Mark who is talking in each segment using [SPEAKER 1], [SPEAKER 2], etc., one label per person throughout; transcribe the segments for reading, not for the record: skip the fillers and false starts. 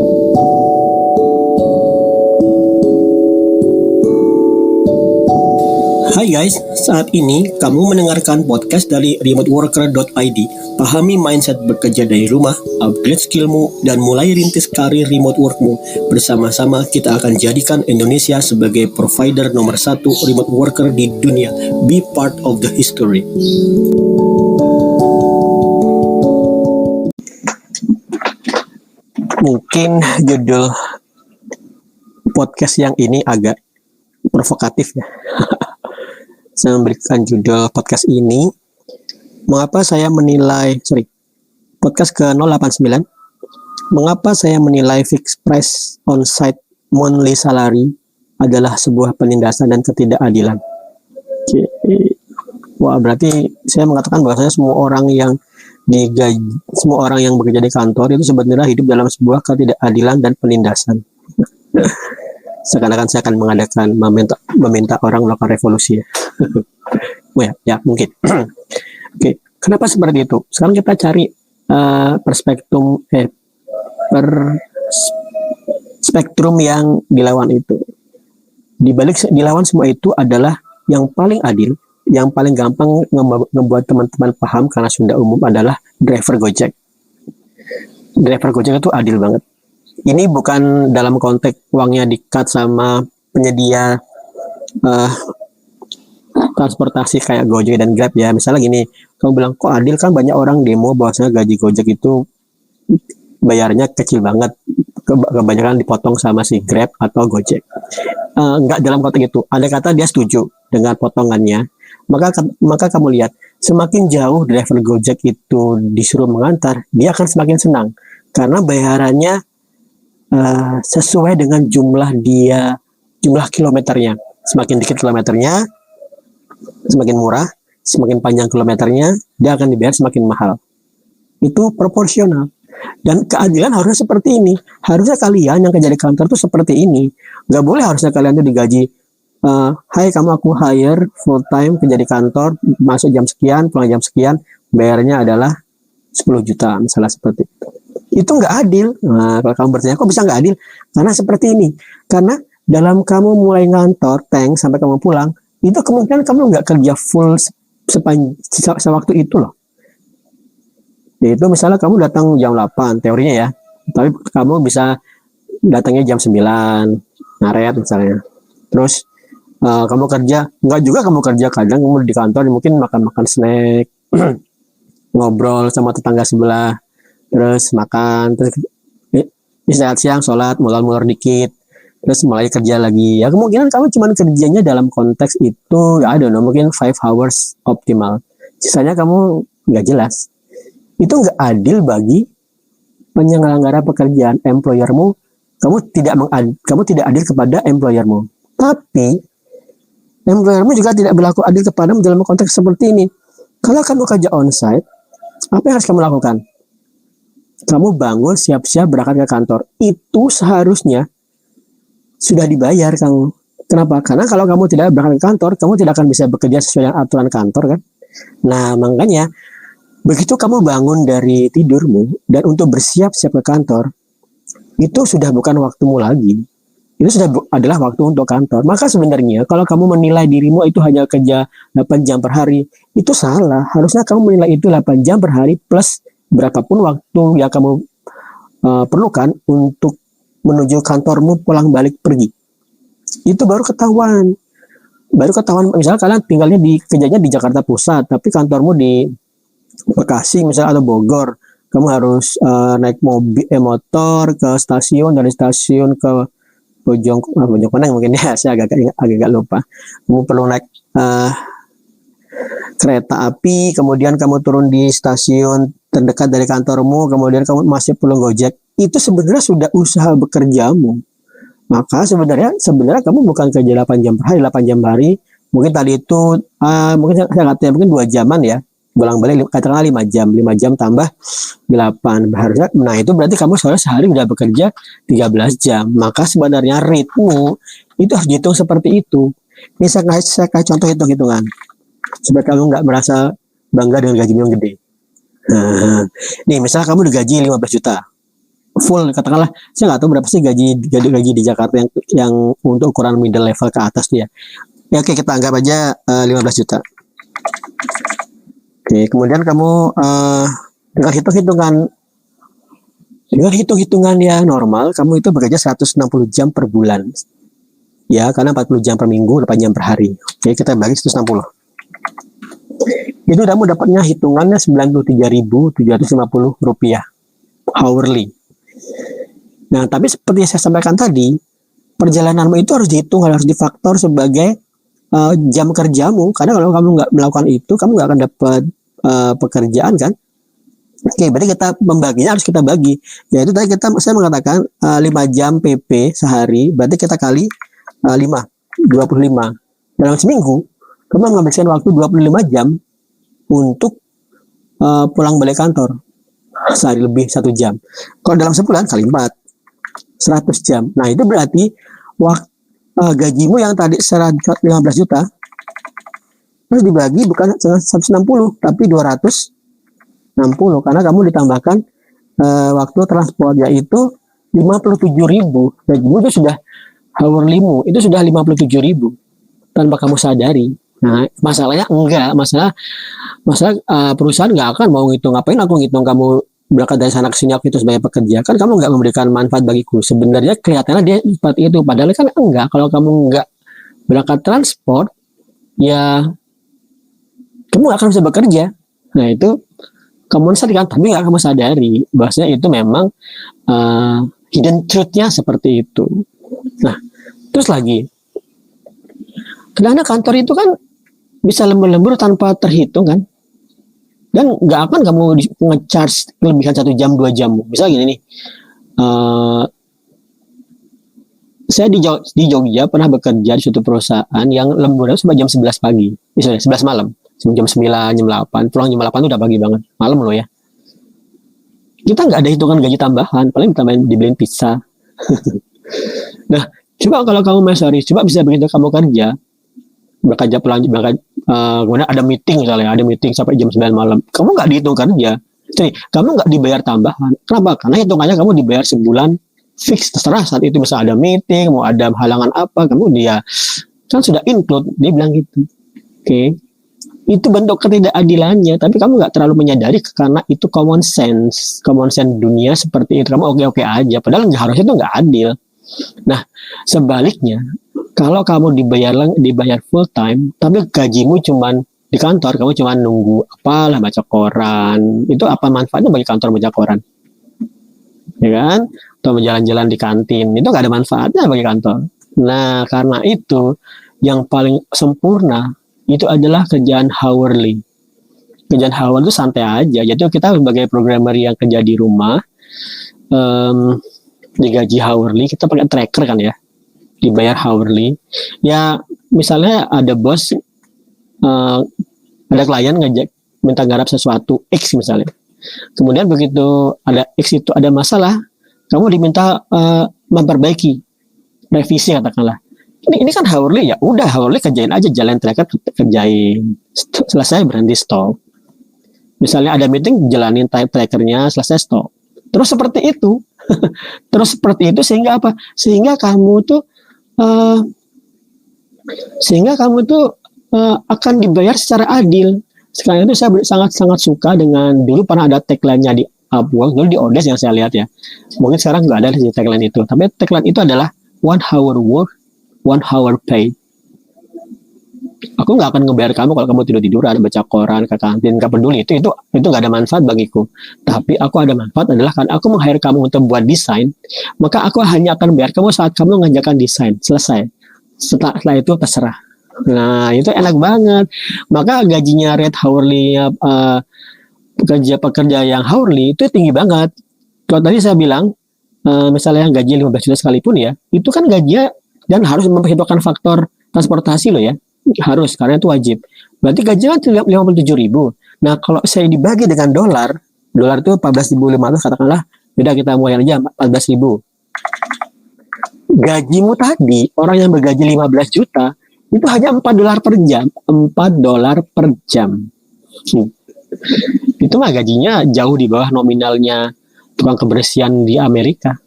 [SPEAKER 1] Hai guys, saat ini kamu mendengarkan podcast dari remoteworker.id. Pahami mindset bekerja dari rumah, upgrade skillmu, dan mulai rintis karir remote workmu. Bersama-sama kita akan jadikan Indonesia sebagai provider nomor 1 remote worker di dunia. Be part of the history. Mungkin judul podcast yang ini agak provokatif ya. Saya memberikan judul podcast ini, mengapa saya menilai, podcast ke-089, mengapa saya menilai fixed price on-site monthly salary adalah sebuah penindasan dan ketidakadilan. Wah, berarti saya mengatakan bahwasanya semua orang yang bekerja di kantor itu sebenarnya hidup dalam sebuah ketidakadilan dan penindasan. Seakan-akan saya akan meminta orang melakukan revolusi ya. ya mungkin. Oke, kenapa seperti itu? Sekarang kita cari spektrum yang dilawan itu. Dilawan semua itu adalah yang paling adil, yang paling gampang membuat teman-teman paham karena sudah umum adalah driver Gojek. Driver Gojek itu adil banget. Ini bukan dalam konteks uangnya di-cut sama penyedia transportasi kayak Gojek dan Grab ya. Misalnya gini, kamu bilang kok adil, kan banyak orang demo bahwasanya gaji Gojek itu bayarnya kecil banget, kebanyakan dipotong sama si Grab atau Gojek. Enggak dalam konteks itu. Ada kata dia setuju dengan potongannya, maka kamu lihat semakin jauh driver Gojek itu disuruh mengantar, dia akan semakin senang karena bayarannya sesuai dengan jumlah kilometernya. Semakin dikit kilometernya, semakin murah. Semakin panjang kilometernya, dia akan dibayar semakin mahal. Itu proporsional. Dan keadilan harusnya seperti ini. Harusnya kalian yang kerja di kantor tuh seperti ini. Gak boleh harusnya kalian tuh digaji, hai kamu aku hire full time kerja di kantor, masuk jam sekian, pulang jam sekian, bayarnya adalah 10 juta misalnya seperti itu. Itu nggak adil. Nah, kalau kamu bertanya kok bisa nggak adil? Karena seperti ini. Karena dalam kamu mulai ngantor sampai kamu pulang, itu kemungkinan kamu nggak kerja full sewaktu itu loh. Yaitu misalnya kamu datang jam 8 teorinya ya, tapi kamu bisa datangnya jam 9 ngaret misalnya. Terus kamu kerja, nggak juga kamu kerja, kadang kamu di kantor mungkin makan snack, ngobrol sama tetangga sebelah, terus makan, terus istirahat siang, sholat, mulur dikit, terus mulai kerja lagi. Ya kemungkinan kamu cuma kerjanya dalam konteks itu, mungkin 5 hours optimal. Sisanya kamu nggak jelas. Itu nggak adil bagi penyelenggara pekerjaan, employermu. Kamu tidak adil kepada employermu. Tapi employermu juga tidak berlaku adil kepadamu dalam konteks seperti ini. Kalau kamu kerja onsite, apa yang harus kamu lakukan? Kamu bangun, siap-siap berangkat ke kantor. Itu seharusnya sudah dibayar kamu. Kenapa? Karena kalau kamu tidak berangkat ke kantor, kamu tidak akan bisa bekerja sesuai dengan aturan kantor kan. Nah makanya begitu kamu bangun dari tidurmu dan untuk bersiap-siap ke kantor, itu sudah bukan waktumu lagi. Itu sudah adalah waktu untuk kantor. Maka sebenarnya kalau kamu menilai dirimu itu hanya kerja 8 jam per hari, itu salah. Harusnya kamu menilai itu 8 jam per hari plus berapapun waktu yang kamu perlukan untuk menuju kantormu, pulang balik pergi. Itu baru ketahuan. Misalnya kalian kerjanya di Jakarta Pusat, tapi kantormu di Bekasi misalnya atau Bogor. Kamu harus naik motor ke stasiun, dari stasiun ke Bojongkoneng mungkin ya, saya agak lupa. Kamu perlu naik kereta api, kemudian kamu turun di stasiun terdekat dari kantormu, kemudian kamu masih perlu Gojek. Itu sebenarnya sudah usaha bekerjamu. Maka sebenarnya kamu bukan kerja 8 jam per hari, 8 jam per hari. Mungkin tadi itu mungkin saya katakan mungkin 2 jaman ya. Bolak-balik katakanlah 5 jam. 5 jam tambah 8. Harusnya, nah itu berarti kamu sehari sudah bekerja 13 jam. Maka sebenarnya ritmu itu harus dihitung seperti itu. Ini saya kasih contoh hitung-hitungan. Supaya kamu nggak merasa bangga dengan gajimu yang gede. Nih misalnya kamu digaji 15 juta. full, katakanlah saya nggak tahu berapa sih gaji di Jakarta yang untuk ukuran middle level ke atas tuh ya. Ya oke, kita anggap aja 15 juta. Oke, kemudian kamu dengan hitung-hitungan yang normal, kamu itu bekerja 160 jam per bulan. Ya, karena 40 jam per minggu, 8 jam per hari. Oke, kita bagi 160. Itu kamu dapatnya hitungannya 93.750 rupiah hourly. Nah, tapi seperti yang saya sampaikan tadi, perjalananmu itu harus dihitung, harus difaktor sebagai jam kerjamu. Karena kalau kamu nggak melakukan itu, kamu nggak akan dapat pekerjaan kan. Oke, berarti kita membaginya harus kita bagi. Yaitu tadi saya mengatakan 5 jam PP sehari, berarti kita kali 5, 25. Dalam seminggu, kamu menghabiskan waktu 25 jam untuk pulang balik kantor. Sehari lebih 1 jam. Kalau dalam sebulan kali 4, 100 jam. Nah, itu berarti gajimu yang tadi 15 juta terus dibagi bukan 160 tapi 260 karena kamu ditambahkan waktu transport, yaitu 57.000. Gajimu itu sudah hourly-mu itu sudah 57.000 tanpa kamu sadari. Nah, masalahnya masalah perusahaan nggak akan mau ngitung. Ngapain aku ngitung kamu berangkat dari sana ke sini aku itu sebagai pekerja? Kan kamu nggak memberikan manfaat bagiku. Sebenarnya kelihatannya dia seperti itu, padahal kan enggak. Kalau kamu nggak berangkat transport, ya kamu nggak akan bisa bekerja. Nah, itu kamu sadari kan, tapi nggak kamu sadari bahwasanya itu memang hidden truth-nya seperti itu. Nah, terus lagi, karena kantor itu kan bisa lembur-lembur tanpa terhitung kan, dan nggak akan kamu nge-charge kelebihan 1 jam 2 jam. Misalnya gini nih, saya di Jogja pernah bekerja di suatu perusahaan yang lemburnya sampai jam 11 pagi, misalnya 11 malam, jam 9, jam 8, pulang jam 8 itu udah pagi banget, malam loh ya. Kita nggak ada hitungan gaji tambahan, paling ditambahin dibeliin pizza. Nah, coba kalau kamu measure, coba bisa begitu kamu kerja, kemudian ada meeting misalnya, ada meeting sampai jam 9 malam, kamu nggak dihitung kerja. Jadi, kamu nggak dibayar tambahan. Kenapa? Karena hitungannya kamu dibayar sebulan fix, terserah saat itu bisa ada meeting, mau ada halangan apa, kamu dia kan sudah include, dia bilang gitu. Oke. Itu bentuk ketidakadilannya, tapi kamu nggak terlalu menyadari karena itu common sense dunia seperti itu. Kamu oke-oke aja, padahal harusnya itu nggak adil. Nah, sebaliknya, kalau kamu dibayar full time, tapi gajimu cuman di kantor, kamu cuma nunggu apalah, baca koran, itu apa manfaatnya bagi kantor baca koran? Ya kan? Atau jalan-jalan di kantin, itu nggak ada manfaatnya bagi kantor. Nah, karena itu yang paling sempurna itu adalah kerjaan hourly. Kerjaan hourly itu santai aja. Jadi kita sebagai programmer yang kerja di rumah, digaji hourly, kita pakai tracker kan ya, dibayar hourly. Ya misalnya ada bos, ada klien ngajak minta garap sesuatu X misalnya, kemudian begitu ada X itu ada masalah, kamu diminta memperbaiki, revisi katakanlah. Ini kan hourly, ya udah hourly kerjain aja, jalan tracker kerjain, selesai berhenti stop. Misalnya ada meeting, jalanin trackernya, selesai stop. Terus seperti itu. Terus seperti itu sehingga apa? Sehingga kamu tuh akan dibayar secara adil. Sekarang itu saya sangat suka dengan, dulu pernah ada tagline-nya di Upwork, dulu di Odes yang saya lihat ya. Mungkin sekarang nggak ada di tagline itu, tapi tagline itu adalah 1 hour work, 1 hour pay. Aku nggak akan ngebayar kamu kalau kamu tidur-tiduran, baca koran, ke kantin, nggak peduli. Itu nggak ada manfaat bagiku. Tapi aku ada manfaat adalah kan aku meng-hire kamu untuk buat desain, maka aku hanya akan bayar kamu saat kamu mengerjakan desain. Selesai. Setelah itu terserah. Nah, itu enak banget. Maka gajinya rate hourly, pekerja yang hourly itu tinggi banget. Kalau tadi saya bilang, misalnya yang gaji 15 juta sekalipun ya, itu kan gajinya dan harus memperhitungkan faktor transportasi loh ya. Harus, karena itu wajib. Berarti gajinya kan 57.000. Nah, kalau saya dibagi dengan dolar itu 14.500 katakanlah, beda kita mulai aja 14.000. Gajimu tadi, orang yang bergaji 15 juta, itu hanya $4 per jam. $4 per jam. Itu mah gajinya jauh di bawah nominalnya tukang kebersihan di Amerika.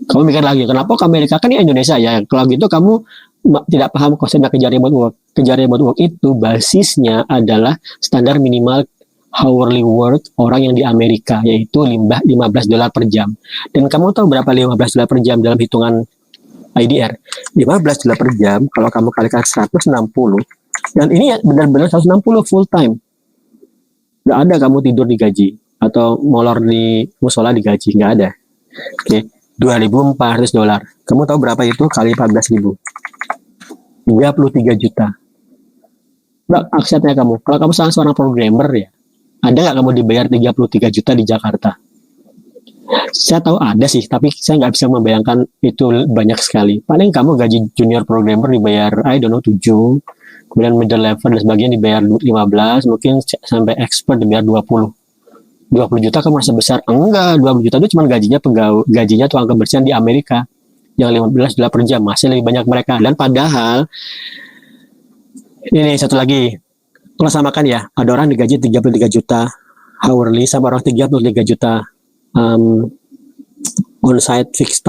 [SPEAKER 1] Kamu mikir lagi, kenapa ke Amerika, kan di Indonesia ya. Kalau gitu kamu tidak paham konsepnya kejar remote work. Kejar remote work itu basisnya adalah standar minimal hourly work orang yang di Amerika, yaitu $15 per jam. Dan kamu tahu berapa $15 per jam dalam hitungan IDR? $15 per jam, kalau kamu kalikan 160, dan ini ya benar-benar 160 full time. Nggak ada kamu tidur digaji, atau molor di musola digaji, nggak ada. Oke, $2.400. Kamu tahu berapa itu kali 14.000? 33 juta. Nggak aksetnya kamu. Kalau kamu seorang programmer ya, ada nggak kamu dibayar 33 juta di Jakarta? Saya tahu ada sih, tapi saya nggak bisa membayangkan itu banyak sekali. Paling kamu gaji junior programmer dibayar, I don't know, 7. Kemudian middle level dan sebagainya dibayar 15, mungkin sampai expert dibayar 20. 20 juta kan merasa besar? Enggak, 20 juta itu cuma gajinya tukang kebersihan di Amerika. Yang $15 per jam, masih lebih banyak mereka. Dan padahal, ini satu lagi, kalau samakan ya, ada orang digaji 33 juta hourly sama orang 33 juta on-site fixed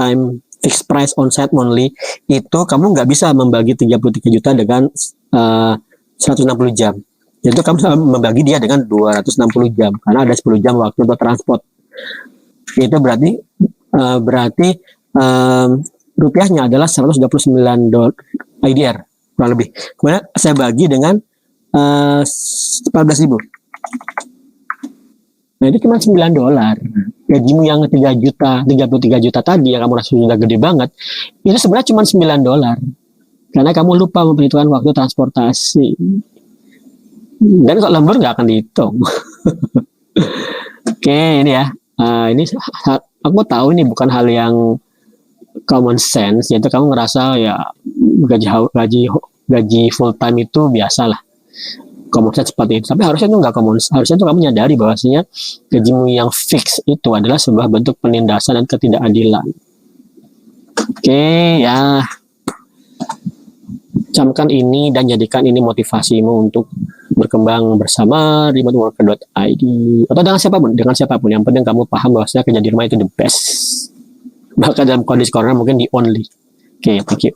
[SPEAKER 1] price on-site monthly, itu kamu nggak bisa membagi 33 juta dengan 160 jam. Jadi kamu bisa membagi dia dengan 260 jam karena ada 10 jam waktu untuk transport. Itu berarti rupiahnya adalah $129 IDR kurang lebih. Kemudian saya bagi dengan 14.000. Nah, itu cuma $9. Gajimu yang 33 juta tadi yang kamu rasa sudah gede banget, itu sebenarnya cuma $9. Karena kamu lupa memperhitungkan waktu transportasi. Dan kalau lembur nggak akan dihitung. Oke, ini ya. Ini aku tahu ini bukan hal yang common sense, yaitu kamu ngerasa ya gaji full time itu biasalah. Common sense seperti itu. Tapi harusnya itu nggak common. Harusnya itu kamu menyadari bahwasanya gajimu yang fix itu adalah sebuah bentuk penindasan dan ketidakadilan. Oke, ya. Camkan ini dan jadikan ini motivasimu untuk berkembang bersama remoteworker.id atau dengan siapapun yang penting kamu paham bahwasanya kerja di rumah itu the best, bahkan dalam kondisi corona mungkin the only. Oke, thank you.